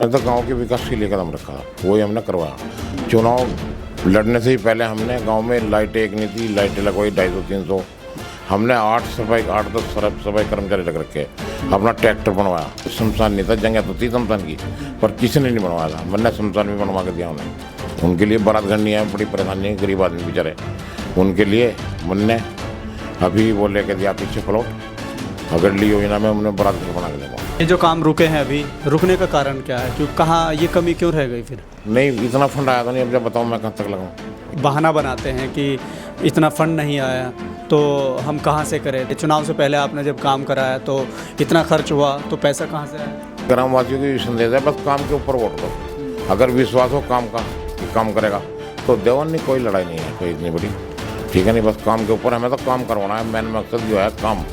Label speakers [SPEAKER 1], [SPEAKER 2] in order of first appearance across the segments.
[SPEAKER 1] तो गांव के विकास के लिए कदम रखा था, वही हमने करवाया। चुनाव लड़ने से ही पहले हमने गांव में लाइटें एक नहीं थी, लाइटें लगवाई 250-300। हमने 8-10 सफाई कर्मचारी लग रखे, अपना ट्रैक्टर बनवाया। शमशान नहीं था, जगह तो थी शमशान की, पर किसी ने नहीं बनवाया था। मैंने शमशान भी बनवा के दिया उन्हें। उनके लिए बारात घर नहीं है, बड़ी परेशानी है, गरीब आदमी बेचारे। उनके लिए मैंने अभी वो लेके दिया पीछे प्लॉट। अगली योजना में उन्हें बारात घर बना के देगा।
[SPEAKER 2] ये जो काम रुके हैं अभी, रुकने का कारण क्या है? क्यों, कहाँ ये कमी क्यों रह गई? फिर
[SPEAKER 1] नहीं, इतना फंड आया था नहीं। अब जब बताऊँ मैं कहाँ तक लगाऊँ।
[SPEAKER 2] बहाना बनाते हैं कि इतना फंड नहीं आया तो हम कहाँ से करें। चुनाव से पहले आपने जब काम कराया तो इतना खर्च हुआ, तो पैसा कहाँ से आया?
[SPEAKER 1] ग्रामवासियों की संदेश है, बस काम के ऊपर वोट दो। अगर विश्वास हो काम का कि काम करेगा तो देवन नहीं, कोई लड़ाई नहीं है कोई इतनी बड़ी, ठीक है। नहीं, बस काम के ऊपर हमें तो काम करवाना है। मेन मकसद जो है काम।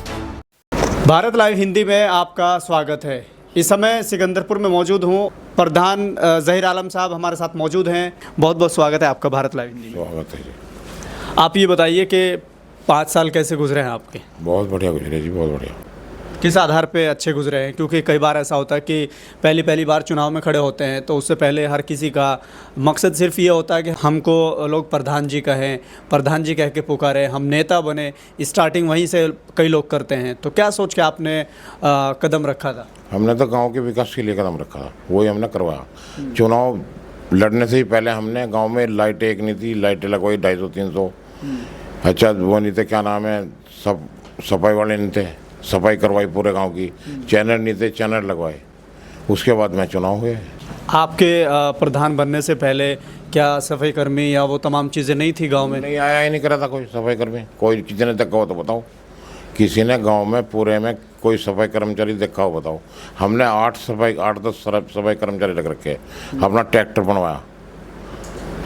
[SPEAKER 2] भारत लाइव हिंदी में आपका स्वागत है। इस समय सिकंदरपुर में मौजूद हूँ। प्रधान ज़हीर आलम साहब हमारे साथ मौजूद हैं। बहुत बहुत स्वागत है आपका भारत लाइव हिंदी में।
[SPEAKER 1] स्वागत है जी।
[SPEAKER 2] आप ये बताइए कि 5 साल कैसे गुजरे हैं आपके?
[SPEAKER 1] बहुत बढ़िया गुजरे जी, बहुत बढ़िया।
[SPEAKER 2] किस आधार पे अच्छे गुजरे हैं? क्योंकि कई बार ऐसा होता है कि पहली बार चुनाव में खड़े होते हैं तो उससे पहले हर किसी का मकसद सिर्फ ये होता है कि हमको लोग प्रधान जी कहें, प्रधान जी कह के पुकारें, हम नेता बने। स्टार्टिंग वहीं से कई लोग करते हैं। तो क्या सोच के आपने कदम रखा था?
[SPEAKER 1] हमने तो गांव के विकास के लिए कदम रखा था, वही हमने करवाया। चुनाव लड़ने से ही पहले हमने गांव में लाइटें एक नहीं थी, लाइटें लगवाई 250-300। अच्छा वो नहीं थे, क्या नाम है, सब सफाई वाले नहीं थे, सफाई करवाई पूरे गांव की। चैनल नहीं थे, चैनल लगवाए। उसके बाद में चुनाव हुए।
[SPEAKER 2] आपके प्रधान बनने से पहले क्या सफाई कर्मी या वो तमाम चीज़ें नहीं थी गांव में?
[SPEAKER 1] नहीं आया ही नहीं करा था कोई सफाई कर्मी। कोई किसी ने देखा हो तो बताओ, किसी ने गांव में पूरे में कोई सफाई कर्मचारी देखा हो बताओ। हमने 8-10 सफाई कर्मचारी लग रखे, अपना ट्रैक्टर बनवाया।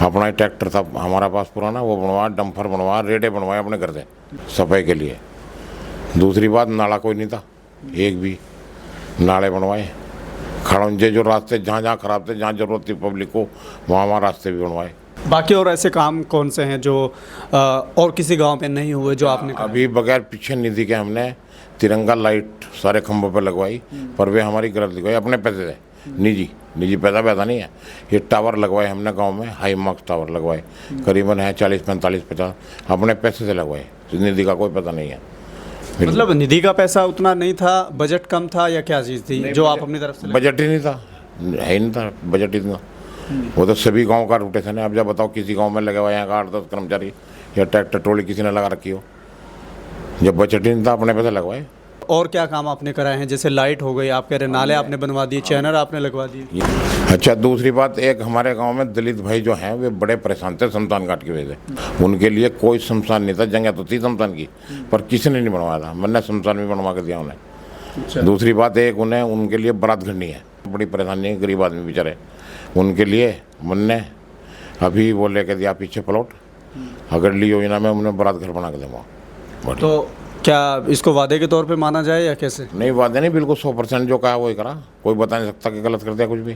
[SPEAKER 1] अपना ही ट्रैक्टर था हमारा पास पुराना, वो बनवाया, डंपर बनवाया, रेडे बनवाए अपने घर से सफाई के लिए। दूसरी बात, नाला कोई नहीं था, एक भी। नाले बनवाए, खड़ंजे जो रास्ते जहाँ जहाँ खराब थे, जहाँ जरूरत थी पब्लिक को, वहाँ रास्ते भी बनवाए।
[SPEAKER 2] बाकी और ऐसे काम कौन से हैं जो और किसी गांव में नहीं हुए जो आपने कराए?
[SPEAKER 1] अभी बगैर पीछे निधि के हमने तिरंगा लाइट सारे खंभों पर लगवाई, पर वे हमारी गलत लगवाई अपने पैसे से। निजी पैसा नहीं है। ये टावर लगवाए हमने गांव में, हाई मार्क्स टावर लगवाए, करीबन है 40-45-50, अपने पैसे से लगवाए। निधि का कोई पता नहीं है।
[SPEAKER 2] मतलब निधि का पैसा उतना नहीं था, बजट कम था, या क्या चीज़ थी जो आप अपनी तरफ से
[SPEAKER 1] बजट ही नहीं था, है ही नहीं था बजट इतना। वो तो सभी गांव का रोटेशन है। अब जब बताओ किसी गांव में लगे हुए हैं 8-10 कर्मचारी या ट्रैक्टर ट्रॉली किसी ने लगा रखी हो, जब बजट ही नहीं था अपने पैसे लगवाए।
[SPEAKER 2] और क्या काम आपने कराए हैं? जैसे लाइट हो गई, आप कह रहे नाले आपने बनवा दिए, चैनल आपने लगवा दिए।
[SPEAKER 1] अच्छा, दूसरी बात, एक हमारे गांव में दलित भाई जो हैं वे बड़े परेशान थे शमशान घाट की वजह से। उनके लिए कोई शमशान नहीं था, जगह तो थी शमशान की, पर किसी ने नहीं बनवाया था। मैंने शमशान भी बनवा के दिया उन्हें।
[SPEAKER 2] अच्छा।
[SPEAKER 1] दूसरी बात, एक उनके लिए बारात घर नहीं है, बड़ी परेशानी है, गरीब आदमी बेचारे। उनके लिए मैंने अभी वो लेके दिया पीछे प्लॉट। अगली योजना में उन्हें बारात घर बना के दूँगा।
[SPEAKER 2] तो क्या इसको वादे के तौर पे माना जाए या कैसे?
[SPEAKER 1] नहीं, वादे नहीं, बिल्कुल 100% जो कहा वही करा। कोई बता नहीं सकता कि गलत कर दिया कुछ भी।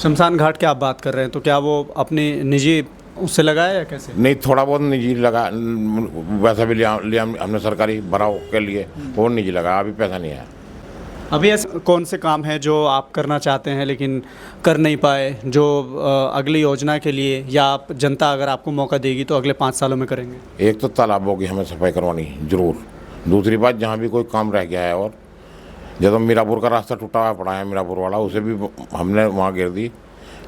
[SPEAKER 2] शमशान घाट की आप बात कर रहे हैं, तो क्या वो अपनी निजी उससे लगाया या कैसे?
[SPEAKER 1] नहीं, थोड़ा बहुत निजी लगा, वैसा भी लिया हमने सरकारी भराव के लिए, वो निजी लगा, अभी पैसा नहीं आया।
[SPEAKER 2] अभी ऐसे कौन से काम हैं जो आप करना चाहते हैं लेकिन कर नहीं पाए, जो अगली योजना के लिए, या आप जनता अगर आपको मौका देगी तो अगले 5 सालों में करेंगे?
[SPEAKER 1] एक तो तालाबों की हमें सफाई करवानी जरूर। दूसरी बात, जहाँ भी कोई काम रह गया है, और जब मीरापुर का रास्ता टूटा हुआ पड़ा है, मीरापुर वाला, उसे भी हमने वहाँ गिर दी।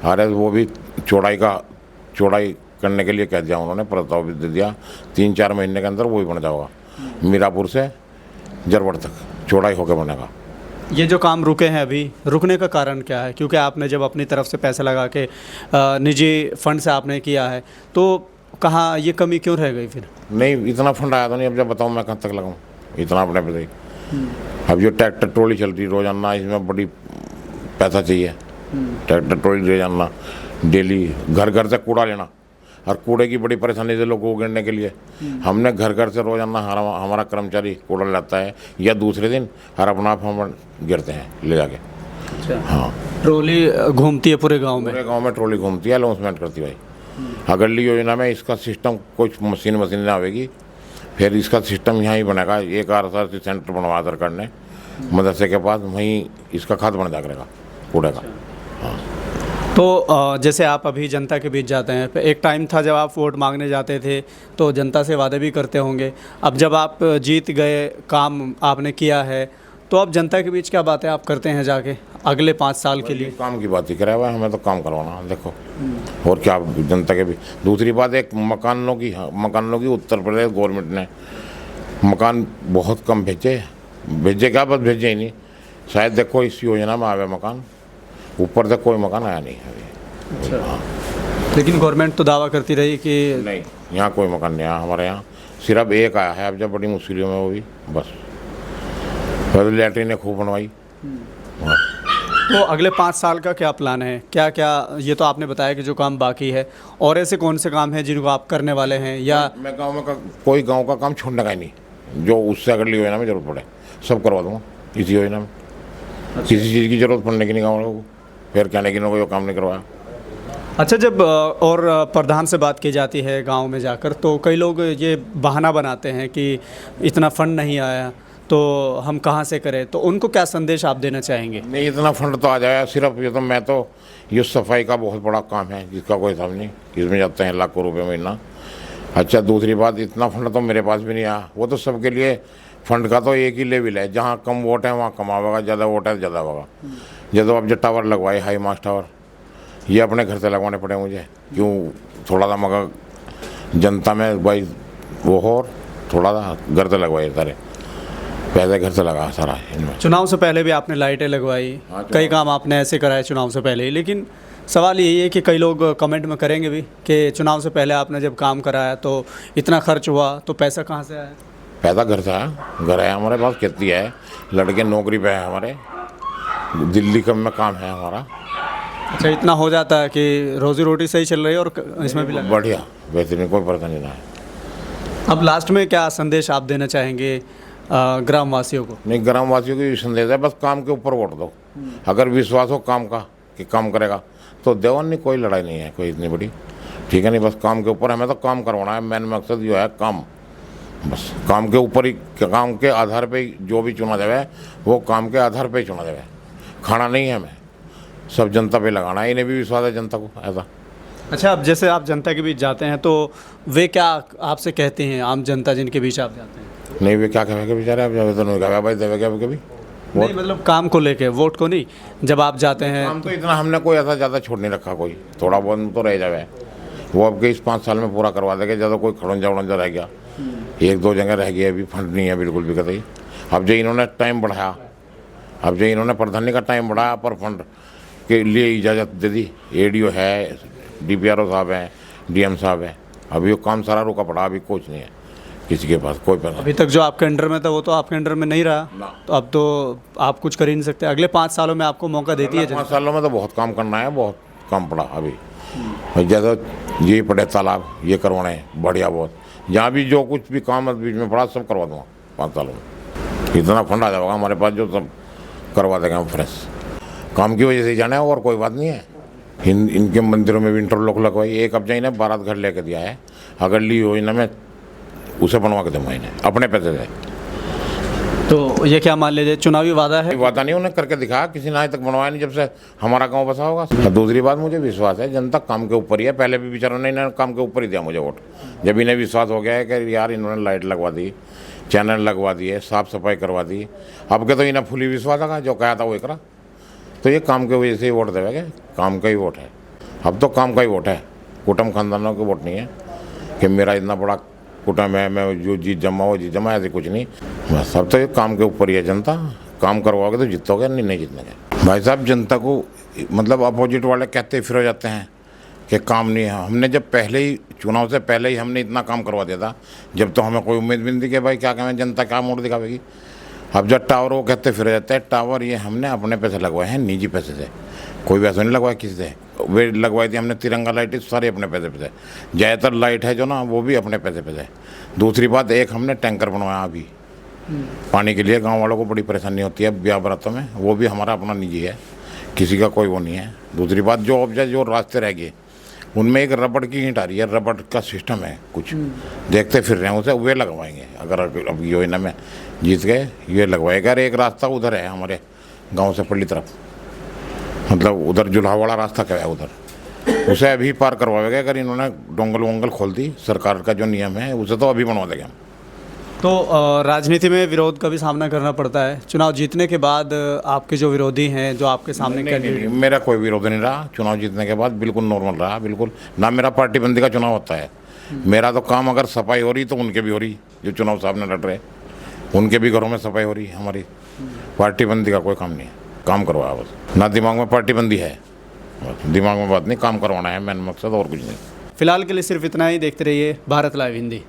[SPEAKER 1] अरे वो भी चौड़ाई करने के लिए कह दिया उन्होंने, प्रस्ताव भी दे दिया। 3-4 महीने के अंदर वो भी बन जाएगा। मीरापुर से जरवड़ तक चौड़ाई होकर बनेगा।
[SPEAKER 2] ये जो काम रुके हैं अभी, रुकने का कारण क्या है? क्योंकि आपने जब अपनी तरफ से पैसे लगा के निजी फंड से आपने किया है, तो कहाँ ये कमी क्यों रह गई फिर?
[SPEAKER 1] नहीं, इतना फंड आया था नहीं। अब जब बताऊँ मैं कहाँ तक लगाऊँ, इतना अपने पे ही। अब जो ट्रैक्टर ट्रॉली चल रही रोजाना, इसमें बड़ी पैसा चाहिए। ट्रैक्टर ट्रॉली रोजाना डेली घर घर से कूड़ा लेना, और कूड़े की बड़ी परेशानी से लोगों को गिरने के लिए हमने घर घर से रोजाना हमारा कर्मचारी कूड़ा लाता है, या दूसरे दिन हर अपना आप हम गिरते हैं ले जाके।
[SPEAKER 2] अच्छा।
[SPEAKER 1] हाँ,
[SPEAKER 2] ट्रॉली घूमती है पूरे गांव में?
[SPEAKER 1] पूरे गांव में ट्रॉली घूमती है, अनाउंसमेंट करती है भाई। अगली योजना में इसका सिस्टम कुछ मशीन आवेगी, फिर इसका सिस्टम यहाँ ही बनेगा। एक RSRC सेंटर बनवा सरकार ने मदरसे के पास, वहीं इसका खाद बन जा करेगा कूड़े का।
[SPEAKER 2] तो जैसे आप अभी जनता के बीच जाते हैं, एक टाइम था जब आप वोट मांगने जाते थे तो जनता से वादे भी करते होंगे। अब जब आप जीत गए, काम आपने किया है, तो अब जनता के बीच क्या बातें आप करते हैं जाके अगले 5 साल के लिए?
[SPEAKER 1] काम की बात ही करे हुआ है, हमें तो काम करवाना देखो, और क्या जनता के भी। दूसरी बात, एक मकानों की उत्तर प्रदेश गवर्नमेंट ने मकान बहुत कम भेजे क्या, बस भेजे ही नहीं। शायद देखो इस योजना में आवे मकान, ऊपर तक कोई मकान आया नहीं अभी।
[SPEAKER 2] अच्छा। लेकिन गवर्नमेंट तो दावा करती रही कि
[SPEAKER 1] नहीं, यहाँ कोई मकान नहीं आया हमारे यहाँ, सिर्फ एक आया है अब जब बड़ी मुश्किलों में, वो भी बस पहले लैट्रिन ने खूब बनवाई।
[SPEAKER 2] तो अगले 5 साल का क्या प्लान है, क्या क्या? ये तो आपने बताया कि जो काम बाकी है, और ऐसे कौन से काम हैं जिनको आप करने वाले हैं? या
[SPEAKER 1] मैं गाँव में कोई गाँव का काम छोड़ने का ही नहीं, जो उससे अगली योजना में जरूरत पड़े सब करवा दूँगा इसी योजना में। किसी चीज़ की जरूरत पड़ने की नहीं गाँव लोगों को, फिर कहने की कोई काम नहीं करवाया।
[SPEAKER 2] अच्छा, जब और प्रधान से बात की जाती है गांव में जाकर, तो कई लोग ये बहाना बनाते हैं कि इतना फंड नहीं आया तो हम कहाँ से करें, तो उनको क्या संदेश आप देना चाहेंगे?
[SPEAKER 1] नहीं, इतना फंड तो आ जाएगा, सिर्फ ये तो मैं तो ये सफाई का बहुत बड़ा काम है जिसका कोई हिसाब नहीं, इसमें जाते हैं लाखों रुपए महीना। अच्छा, दूसरी बात, इतना फंड तो मेरे पास भी नहीं आया, वो तो सबके लिए फंड का तो एक ही लेवल है, जहाँ कम वोट है वहाँ कम आवेगा, ज़्यादा वोट है ज़्यादा होगा। जब अब जो टावर लगवाए हाई मास्ट टावर, ये अपने घर से लगवाने पड़े मुझे, क्यों थोड़ा सा मगर जनता में भाई वो हो, और थोड़ा सा घर से लगवाए, सारे पैसे घर से लगा सारा इनमें।
[SPEAKER 2] चुनाव से पहले भी आपने लाइटें लगवाई, कई काम आपने ऐसे कराए चुनाव से पहले ही, लेकिन सवाल यही है कि कई लोग कमेंट में करेंगे भी कि चुनाव से पहले आपने जब काम कराया तो इतना खर्च हुआ, तो पैसा कहाँ से आया?
[SPEAKER 1] पैसा घर से आया, घर है हमारे पास, खेती है, लड़के नौकरी पे है हमारे, दिल्ली कम में काम है हमारा।
[SPEAKER 2] अच्छा, इतना हो जाता है कि रोजी रोटी सही चल रही है और इसमें भी लगा?
[SPEAKER 1] बढ़िया, बेहतरीन, कोई परेशानी ना है।
[SPEAKER 2] अब लास्ट में क्या संदेश आप देना चाहेंगे ग्रामवासियों को?
[SPEAKER 1] नहीं, ग्रामवासियों की संदेश है, बस काम के ऊपर वोट दो। अगर विश्वास हो काम का कि काम करेगा तो देवन, नहीं कोई लड़ाई नहीं है कोई इतनी बड़ी, ठीक है नहीं, बस काम के ऊपर हमें तो काम करवाना है, मेन मकसद जो है काम, बस काम के ऊपर ही, काम के आधार पे ही जो भी चुना जाए वो काम के आधार पे ही चुना जाए, खाना नहीं है हमें, सब जनता पे लगाना है, इन्हें भी विश्वास है जनता को ऐसा।
[SPEAKER 2] अच्छा, अब जैसे आप जनता के बीच जाते हैं तो वे क्या आपसे कहते हैं, आम जनता जिनके बीच आप जाते हैं? नहीं,
[SPEAKER 1] वे क्या कहेंगे बेचारे, अब जब तो नहीं कहा भाई देवे क्या कभी,
[SPEAKER 2] नहीं मतलब काम को लेके, वोट को नहीं, जब आप जाते हैं।
[SPEAKER 1] काम तो इतना हमने कोई ऐसा ज़्यादा छोड़ नहीं रखा, कोई थोड़ा बहुत तो रह जाए, वो अब के इस 5 साल में पूरा करवा देंगे, ज़्यादा कोई खड़ंजा रह गया, 1-2 जगह रह गई, अभी फंड नहीं है बिल्कुल भी कतई। अब जो इन्होंने टाइम बढ़ाया, अब जो इन्होंने प्रधानी का टाइम बढ़ाया पर फंड के लिए इजाज़त दे दी, ADO है, DPRO साहब हैं, DM साहब हैं, अभी वो काम सारा रुका पड़ा, अभी कुछ नहीं है किसी के पास कोई पैसा।
[SPEAKER 2] अभी तक जो आपके अंडर में था वो तो आपके अंडर में नहीं रहा, तो अब तो आप कुछ कर ही नहीं सकते। अगले 5 सालों में आपको मौका देती है?
[SPEAKER 1] 5 सालों में तो बहुत काम करना है, बहुत काम पड़ा अभी, जैसा ये पड़े तालाब ये करवाने हैं बढ़िया, बहुत जहाँ भी जो कुछ भी काम बीच में पड़ा सब करवा दूँगा 5 सालों में, इतना फंड आ जाएगा हमारे पास जो सब करवा देंगे हम फ्रेश, काम की वजह से जाना है और कोई बात नहीं है। इनके मंदिरों में भी इंटरलॉक लगवाई, एक अब जाइए बारात घर लेके दिया है, अगर ली योजना में उसे बनवा के दूँगा इन्हें अपने पैसे से।
[SPEAKER 2] तो ये क्या मान लीजिए चुनावी वादा है?
[SPEAKER 1] वादा नहीं, उन्हें करके दिखाया, किसी ने आज तक बनवाया नहीं जब से हमारा गांव बसा होगा। दूसरी बात, मुझे विश्वास है जनता काम के ऊपर ही है, पहले भी बेचारों ने इन्हें काम के ऊपर ही दिया मुझे वोट, जब इन्हें विश्वास हो गया है कि यार इन्होंने लाइट लगवा दी, चैनल लगवा दिए, साफ़ सफाई करवा दी, अब के तो इन्हें फुली विश्वास आगा, जो कहा था वो करा, तो ये काम के वजह से ही वोट देवे, काम का ही वोट है, अब तो काम का ही वोट है, कुटुंब खानदानों के वोट नहीं है कि मेरा इतना बड़ा कुटुंब है, मैं जो जीत जमा वो जीत जमा, ऐसे कुछ नहीं, बस अब तो ये काम के ऊपर ही है, जनता काम करवाओगे तो जीतोगे, नहीं जीतने। भाई साहब, जनता को मतलब अपोजिट वाले कहते फिर हो जाते हैं कि काम नहीं है, हमने जब पहले ही चुनाव से पहले ही हमने इतना काम करवा दिया था, जब तो हमें कोई उम्मीद भी नहीं थी कि भाई क्या कहें जनता क्या मोड़ दिखावेगी। अब जब टावर वो कहते फिर जाते हैं, टावर ये हमने अपने पैसे लगवाए हैं, निजी पैसे से, कोई पैसे नहीं लगवाया किसी से, वे लगवाई थी हमने तिरंगा लाइट सारी अपने पैसे पे, ज़्यादातर लाइट है जो ना वो भी अपने पैसे पे है। दूसरी बात, एक हमने टैंकर बनवाया अभी पानी के लिए, गांव वालों को बड़ी परेशानी होती है ब्याह बरातों में, वो भी हमारा अपना निजी है, किसी का कोई वो नहीं है। दूसरी बात, जो ऑब्जेक्ट जो रास्ते रह गए उनमें एक रबड़ की ईंट आ रही है, रबड़ का सिस्टम है कुछ, देखते फिर रहे हैं उसे, वे लगवाएंगे अगर अब योजना में जीत गए, ये लगवाएगा। एक रास्ता उधर है हमारे गाँव से पल्ली तरफ, मतलब उधर जुल्हा वाला रास्ता क्या है उधर, उसे अभी पार करवाएगा। अगर इन्होंने डोंगल वोंगल खोल दी, सरकार का जो नियम है उसे तो अभी बनवा देंगे हम।
[SPEAKER 2] तो राजनीति में विरोध का भी सामना करना पड़ता है। चुनाव जीतने के बाद आपके जो विरोधी हैं, जो आपके सामने कैंडिडेट,
[SPEAKER 1] मेरा कोई विरोध नहीं रहा चुनाव जीतने के बाद, बिल्कुल नॉर्मल रहा, बिल्कुल ना मेरा पार्टी बंदी का चुनाव होता है। मेरा तो काम, अगर सफाई हो रही तो उनके भी हो रही, जो चुनाव सामने लड़ रहे उनके भी घरों में सफाई हो रही है। हमारी पार्टी बंदी का कोई काम नहीं है, काम करवाया बस। ना दिमाग में पार्टी बंदी है, बस दिमाग में बात नहीं, काम करवाना है मेन मकसद, और कुछ नहीं।
[SPEAKER 2] फिलहाल के लिए सिर्फ इतना ही। देखते रहिए भारत लाइव हिंदी।